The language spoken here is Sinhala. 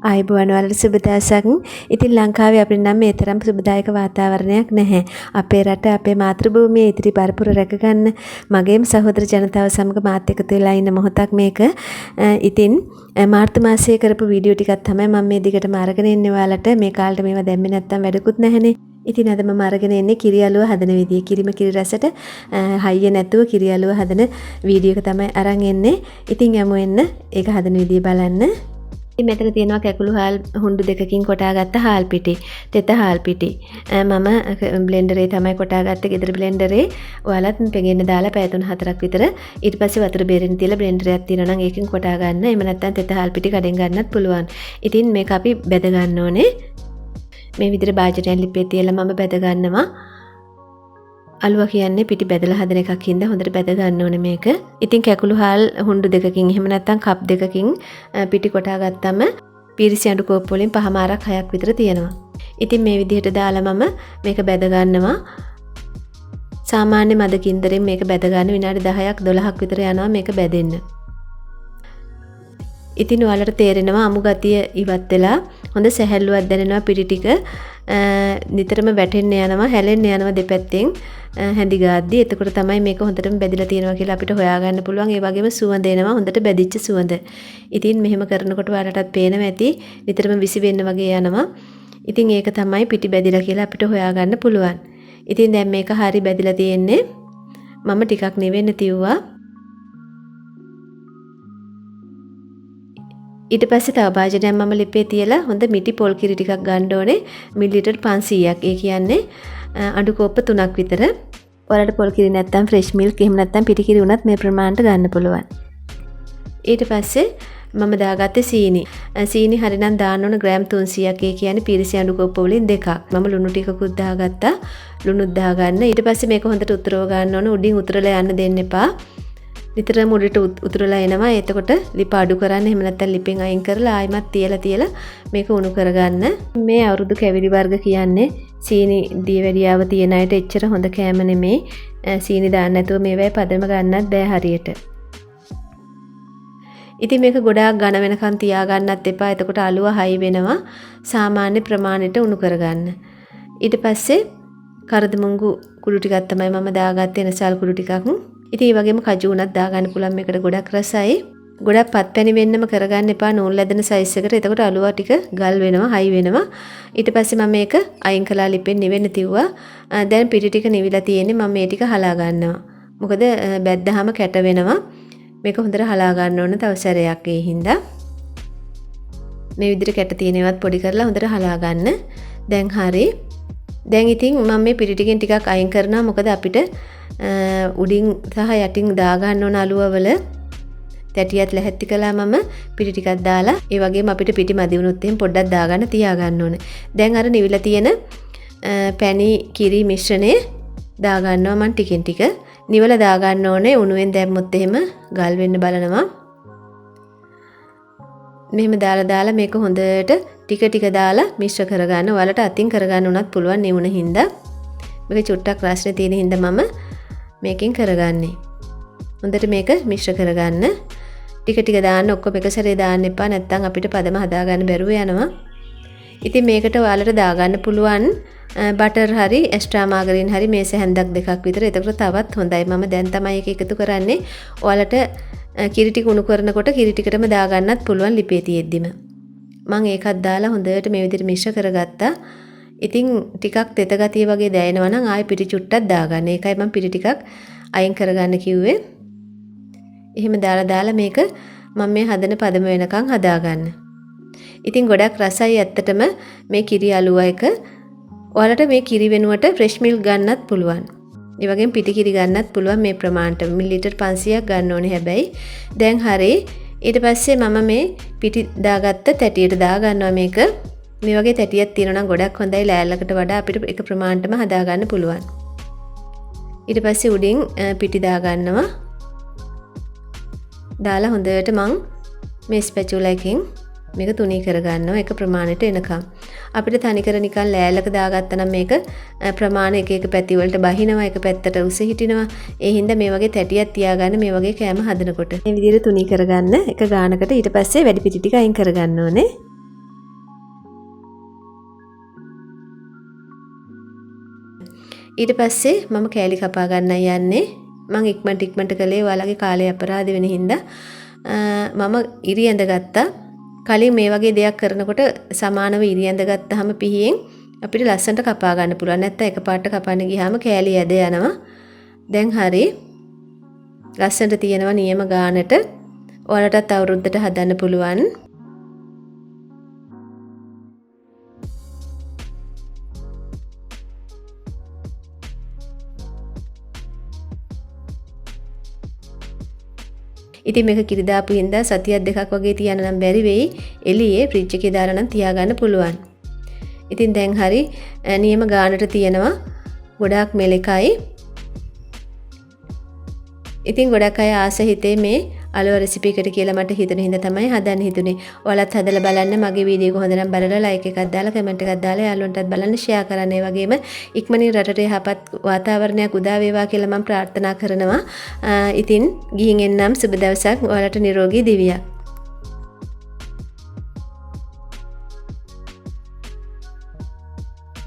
ආයුබෝවන් වලට සුබ දවසක්. ඉතින් ලංකාවේ අපිට නම් මේ තරම් සුබදායක වාතාවරණයක් නැහැ. අපේ රට අපේ මාතෘභූමියේ ඉතිරි පරපුර රැකගන්න මගේම සහෝදර ජනතාව සමග මාත් එකතු වෙලා ඉන්න මොහොතක් මේක. ඉතින් මාර්තු මාසයේ කරපු වීඩියෝ ටිකක් තමයි මම මේ දිගටම අරගෙන ඉන්නේ ඔයාලට. මේ කාලේට මේවා දැම්මේ නැත්තම් වැඩකුත් නැහනේ. ඉතින් අද මම අරගෙන එන්නේ කිරි අලුව හදන විදිය. කිරිම කිරි රසට හයිය නැතුව කිරි අලුව හදන වීඩියෝ එක තමයි අරන් එන්නේ. ඉතින් යමු එන්න ඒක හදන විදිය බලන්න. මෙතන තියෙනවා කැකුළු හාල් හුඬු දෙකකින් කොටාගත්ත හාල් පිටි. තෙත හාල් පිටි. මම බ්ලෙන්ඩරේ තමයි කොටාගත්තේ. ගෙදර බ්ලෙන්ඩරේ. ඔයාලත් පෙගෙන්න දාලා පැය 3-4ක් විතර ඊට පස්සේ වතුර බේරෙන්න තියලා බ්ලෙන්ඩරයක් තියෙනවා නම් ඒකෙන් කොටා ගන්න. එහෙම නැත්නම් තෙත හාල් පිටි කඩෙන් ගන්නත් පුළුවන්. ඉතින් මේක අපි බෙද ගන්න ඕනේ. මේ විදිහට භාජනයක් ලිපේ තියලා මම බෙද ගන්නවා. අලුව කියන්නේ පිටි බෙදලා හදන එකක් හින්දා හොඳට බෙද ගන්න ඕනේ මේක. ඉතින් කැකුළු හාල් හුඬු දෙකකින් එහෙම නැත්නම් කප් දෙකකින් පිටි කොටා ගත්තම පිරිසි අඬු කෝප්ප වලින් 5මාරක් 6ක් විතර තියෙනවා. ඉතින් මේ විදිහට දාලා මම මේක බෙද ගන්නවා. සාමාන්‍ය මද කින්දරෙන් මේක බෙද ගන්න විනාඩි 10ක් 12ක් විතර යනවා මේක බෙදෙන්න. ඉතින් ඔයාලට තේරෙනවා අමු ගතිය ඉවත් වෙලා හොඳ සැහැල්ලුවක් දැනෙනවා පිටි ටික නිතරම වැටෙන්න යනවා හැලෙන්න යනවා දෙපැත්තෙන් හැඳි ගාද්දි. එතකොට තමයි මේක හොඳටම බැදිලා තියෙනවා කියලා අපිට හොයාගන්න පුළුවන්. ඒ වගේම සුවඳ එනවා හොඳට බැදිච්ච සුවඳ. ඉතින් මෙහෙම කරනකොට ඔයාලටත් පේනවා ඇති නිතරම විසි වෙන්න වගේ යනවා. ඉතින් ඒක තමයි පිටි බැදිලා කියලා අපිට හොයාගන්න පුළුවන්. ඉතින් දැන් මේක හරි බැදිලා තියෙන්නේ. මම ටිකක් නෙවෙන්න තියුවා. ඊට පස්සේ තව භාජනයක් මම ලිපේ තියලා හොඳ මිටි පොල් කිරි ටිකක් ගන්න ඕනේ මිලිලිටර් 500ක්. ඒ කියන්නේ අඬු කෝප්ප 3ක් විතර. ඔයාලට පොල් කිරි නැත්තම් ෆ්‍රෙෂ් මිල්ක් එහෙම නැත්තම් පිටි කිරි උනත් මේ ප්‍රමාණයට ගන්න පුළුවන්. ඊට පස්සේ මම දාගත්තේ සීනි. සීනි හරිනම් දාන්න ඕන ග්‍රෑම් 300ක්. ඒ කියන්නේ පිරිසි අඬු කෝප්ප වලින් දෙකක්. මම ලුණු ටිකකුත් දාගත්තා. ලුණුත් දාගන්න. ඊට පස්සේ මේක හොඳට උතරව ගන්න ඕන. උඩින් උතරලා යන්න දෙන්න එපා. නිතරම උඩට උතුරලා එනවා. එතකොට ලිප අඩු කරන්න. එහෙම නැත්නම් ලිපෙන් අයින් කරලා ආයිමත් තියලා මේක උණු කරගන්න. මේ අවුරුදු කැවිලි වර්ග කියන්නේ සීනි දියවැඩියාව තියෙන අයට එච්චර හොඳ කෑම නෙමේ. සීනි දාන්න නැතුව මේවැයි පදම ගන්නත් බෑ හරියට. ඉතින් මේක ගොඩාක් ඝන වෙනකන් තියාගන්නත් එපා. එතකොට අලුව හයි වෙනවා. සාමාන්‍ය ප්‍රමාණයට උණු කරගන්න. ඊට පස්සේ කරදමුංගු කුඩු ටිකක් තමයි මම දාගත්තේ. එනසල් කුඩු ටිකක්. ඉතින් ඒ වගේම කජු උනත් දාගන්න පුළුවන්. මේකට ගොඩක් රසයි. ගොඩක් පත්පැණි වෙන්නම කරගන්න එපා නූල් ඇදෙන සයිස් එකට. එතකොට අලුව ටික ගල් වෙනවා, හයි වෙනවා. ඊට පස්සේ මම මේක අයින් කළා ලිපෙන් නිවෙන්න තියුවා. දැන් පිටි ටික නිවිලා තියෙන්නේ. මම මේ ටික හලා ගන්නවා. මොකද බැද්දාම කැට වෙනවා. මේක හොඳට හලා ගන්න ඕන තව සැරයක් ඒ හින්දා. මේ විදිහට කැට තියෙනවත් පොඩි කරලා හොඳට හලා ගන්න. දැන් හරි. දැන් ඉතින් මම මේ පිටි ටිකෙන් ටිකක් අයින් කරනවා. මොකද අපිට උඩින් සහ යටින් දා ගන්න ඕන අලුව වල තැටියත් ලැහැත්ති කළා මම පිටි ටිකක් දාලා. ඒ වගේම අපිට පිටි මදි වුණොත් එහෙනම් පොඩ්ඩක් දාගන්න තියා ගන්න ඕනේ. දැන් අර නිවිලා තියෙන පැණි කිරි මිශ්‍රණය දා ගන්නවා මම ටිකෙන් ටික. නිවලා දා ගන්න ඕනේ. උණුවෙන් දැම්මොත් එහෙම ගල් වෙන්න බලනවා. මෙහෙම දාලා මේක හොඳට ටික ටික දාලා මිශ්‍ර කරගන්න. ඔයාලට අතින් කරගන්න උනත් පුළුවන් නිවුන හින්දා. මේක චුට්ටක් රස්නේ තියෙන හින්දා මම මේකෙන් කරගන්නේ. හොඳට මේක මිශ්‍ර කරගන්න. ටික ටික දාන්න. ඔක්කොම එක සැරේ දාන්න එපා. නැත්නම් අපිට පදම හදාගන්න බැරුව යනවා. ඉතින් මේකට ඔයාලට දාගන්න පුළුවන් බටර් හරි එක්ස්ට්‍රා මාගරින් හරි මේස හැන්දක් දෙකක් විතර. එතකොට තවත් හොඳයි. මම දැන් තමයි ඒක එකතු කරන්නේ. ඔයාලට කිරි ටික උණු කරනකොට කිරි ටිකටම දාගන්නත් පුළුවන් ලිපේ තියෙද්දිම. මම ඒකත් දාලා හොඳට මේ විදිහට මිශ්‍ර කරගත්තා. ඉතින් ටිකක් තෙත ගතිය වගේ දැනෙනවා නම් ආයෙ පිටි චුට්ටක් දාගන්න. ඒකයි මම පිටි ටිකක් අයින් කරගන්න කිව්වේ. එහෙම දාලා මේක මම මේ හදන පදම වෙනකන් හදාගන්න. ඉතින් ගොඩක් රසයි ඇත්තටම මේ කිරි අලුව එක. ඔයාලට මේ කිරි වෙනුවට ෆ්‍රෙෂ් මිල්ක් ගන්නත් පුළුවන්. ඒ වගේම පිටි කිරි ගන්නත් පුළුවන් මේ ප්‍රමාණයට. මිලිලිටර් 500ක් ගන්න ඕනේ හැබැයි. දැන් හරි. ඊට පස්සේ මම මේ පිටි දාගත්ත තැටියට දා ගන්නවා මේක. මේ වගේ තැටියක් තියෙනවා නම් ගොඩක් හොඳයි. ලෑල්ලකට වඩා අපිට එක ප්‍රමාණයටම හදා ගන්න පුළුවන්. ඊට පස්සේ උඩින් පිටි දා ගන්නවා. දාලා හොඳට මං මේ ස්පැචුලා එකෙන් මේක තුනී කරගන්නවා එක ප්‍රමාණයට එනකම්. අපිට තනිකර නිකන් ලෑල්ලක දාගත්තා නම් මේක ප්‍රමාණ එක පැති වලට බහිනවා. එක පැත්තට උස හිටිනවා. ඒ හින්දා මේ වගේ තැටියක් තියාගන්න මේ වගේ කෑම හදනකොට. මේ විදිහට තුනී කරගන්න එක ගානකට. ඊට පස්සේ වැඩි පිටි ටික අයින් කරගන්න ඕනේ. ඊට පස්සේ මම කෑලි කපා ගන්න යන්නේ. මම ඉක්මනට කළේ ඔයාලගේ කාලය අපරාධ වෙන හින්දා මම ඉරියඳ ගත්තා. කලින් මේ වගේ දෙයක් කරනකොට සමානව ඉරියඳ ගත්තාම පිහියෙන් අපිට ලස්සනට කපා ගන්න පුළුවන්. නැත්නම් එකපාරට කපන්න ගියාම කෑලි ඇද යනවා. දැන් හරි ලස්සනට තියෙනවා නියම ගානට. ඔයාලටත් අවුරුද්දට හදන්න පුළුවන්. ඉතින් මේක කිරි දාපු හින්දා සතියක් දෙකක් වගේ තියන්න නම් බැරි වෙයි. එළියේ ෆ්‍රිජ් එකේ දාලා නම් තියාගන්න පුළුවන්. ඉතින් දැන් හරි නියම ගානට තියෙනවා. ගොඩාක් මෙලකයි. ඉතින් ගොඩක් අය ආස හිතේ මේ අලුව රෙසිපි එකට කියලා මට හිතුන හින්දා තමයි හදන්න හිතුනේ. ඔයාලත් හදලා බලන්න. මගේ වීඩියෝ එක හොඳ නම් බලලා ලයික් එකක් දාලා කමෙන්ට් එකක් දාලා යාළුවන්ටත් බලන්න ෂෙයා කරන්න. ඒ වගේම ඉක්මනින් රටට යහපත් වාතාවරණයක් උදා වේවා කියලා මම ප්‍රාර්ථනා කරනවා. ඉතින් ගිහින් එන්නම් සුබ දවසක්. ඔයාලට නිරෝගී දිවියක්.